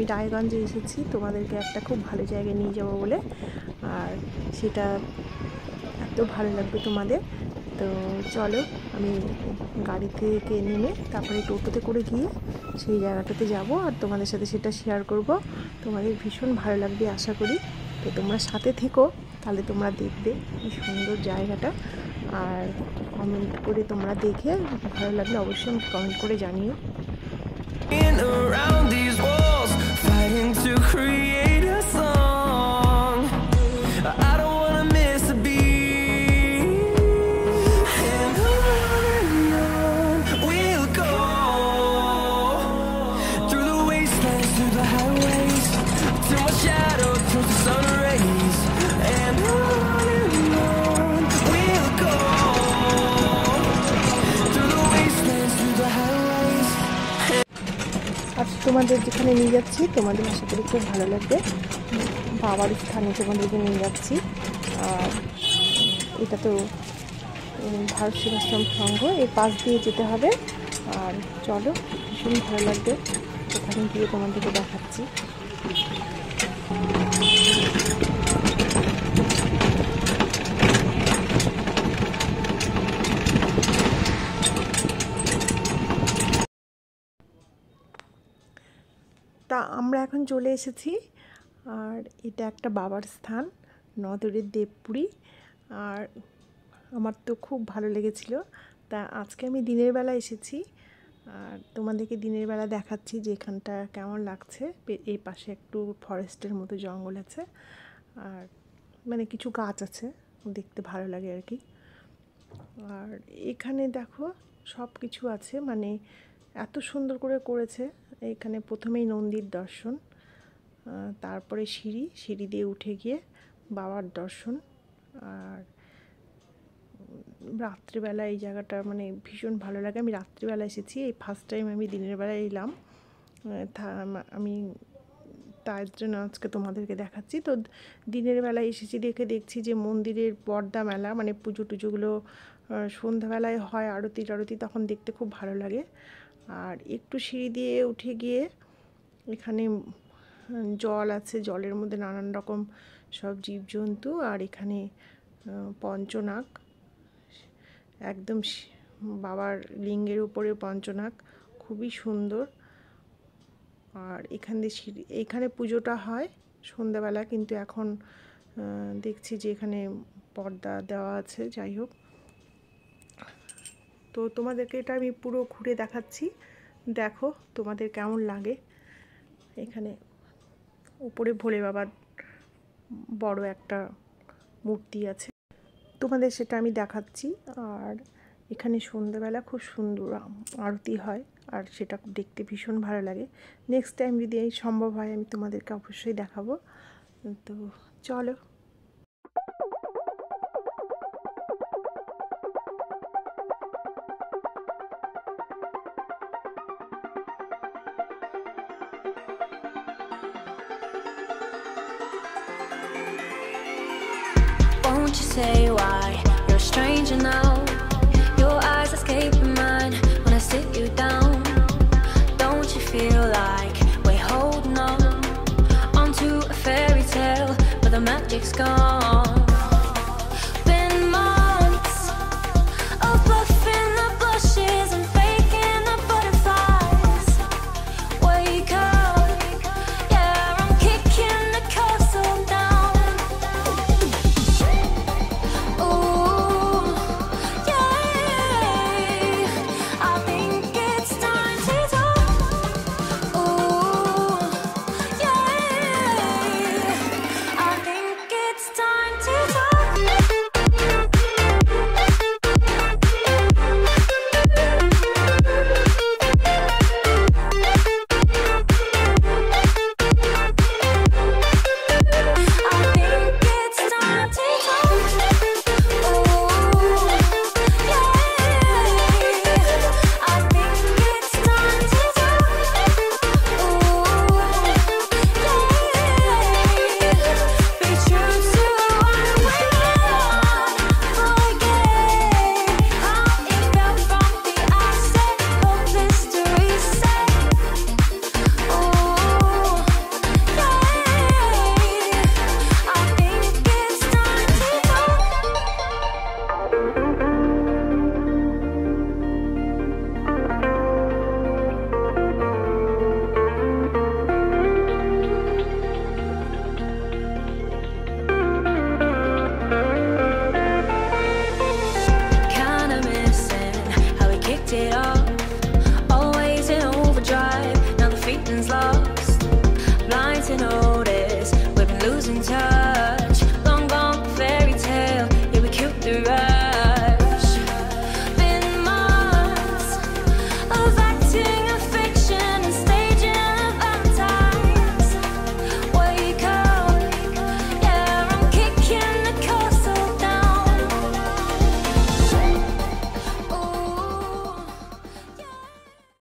আমি রায়গঞ্জে এসেছি তোমাদেরকে একটা খুব ভালো জায়গায় নিয়ে যাব বলে, আর সেটা এত ভালো লাগবে তোমাদের। তো চলো আমি গাড়ি থেকে নেমে তারপরে টোটোতে করে গিয়ে সেই জায়গাটাতে যাব আর তোমাদের সাথে সেটা শেয়ার করব। তোমাদের ভীষণ ভালো লাগবে আশা করি। তো তোমরা সাথে থেকো, তাহলে তোমরা দেখবে কি সুন্দর জায়গাটা। আর কমেন্ট করে তোমরা দেখে ভালো লাগলে অবশ্যই আমাকে কমেন্ট করে জানিও। আর তোমাদের যেখানে নিয়ে যাচ্ছি তোমাদের আশা করি খুব ভালো লাগবে। বাবার স্থানে তোমাদেরকে নিয়ে যাচ্ছি। আর এটা তো ভারত সেবাশ্রম সংঘ, এর পাশ দিয়ে যেতে হবে। আর চলো, ভীষণ ভালো লাগবে, ওখানে গিয়ে তোমাদেরকে দেখাচ্ছি। তা আমরা এখন চলে এসেছি, আর এটা একটা বাবার স্থান, নদরের দেবপুরী। আর আমার তো খুব ভালো লেগেছিল। তা আজকে আমি দিনের বেলা এসেছি, আর তোমাদেরকে দিনের বেলা দেখাচ্ছি যে এখানটা কেমন লাগছে। এই পাশে একটু ফরেস্টের মতো জঙ্গল আছে, আর মানে কিছু গাছ আছে, দেখতে ভালো লাগে আর কি। আর এখানে দেখো সব কিছু আছে, মানে এত সুন্দর করে করেছে। এখানে প্রথমেই নন্দীর দর্শন, তারপরে সিঁড়ি দিয়ে উঠে গিয়ে বাবার দর্শন। আর রাত্রিবেলা এই জায়গাটা মানে ভীষণ ভালো লাগে। আমি রাত্রিবেলা এসেছি, এই ফার্স্ট টাইম আমি দিনের বেলা এলাম। আমি তার জন্য আজকে তোমাদেরকে দেখাচ্ছি। তো দিনের বেলায় এসেছি দেখছি যে মন্দিরের পর্দা মেলা, মানে পুজো টুজোগুলো সন্ধ্যাবেলায় হয়, আরতি তখন দেখতে খুব ভালো লাগে। আর একটু সিঁড়ি দিয়ে উঠে গিয়ে এখানে জল আছে, জলের মধ্যে নানান রকম সব জীবজন্তু। আর এখানে পঞ্চনাগ, একদম বাবার লিঙ্গের উপরে পঞ্চনাগ, খুবই সুন্দর। আর এখানে পুজোটা হয় সন্ধ্যাবেলা, কিন্তু এখন দেখছি যে এখানে পর্দা দেওয়া আছে। যাই হোক, তো তোমাদেরকে এটা আমি পুরো ঘুরে দেখাচ্ছি, দেখো তোমাদের কেমন লাগে। এখানে উপরে ভোলে বাবার বড় একটা মূর্তি আছে, তোমাদের সেটা আমি দেখাচ্ছি। আর এখানে সন্ধ্যাবেলা খুব সুন্দর আরতি হয়, আর সেটা দেখতে ভীষণ ভালো লাগে। নেক্সট টাইম যদি এই সম্ভব হয় আমি তোমাদেরকে অবশ্যই দেখাবো। তো চলো। Won't you say why you're a stranger now?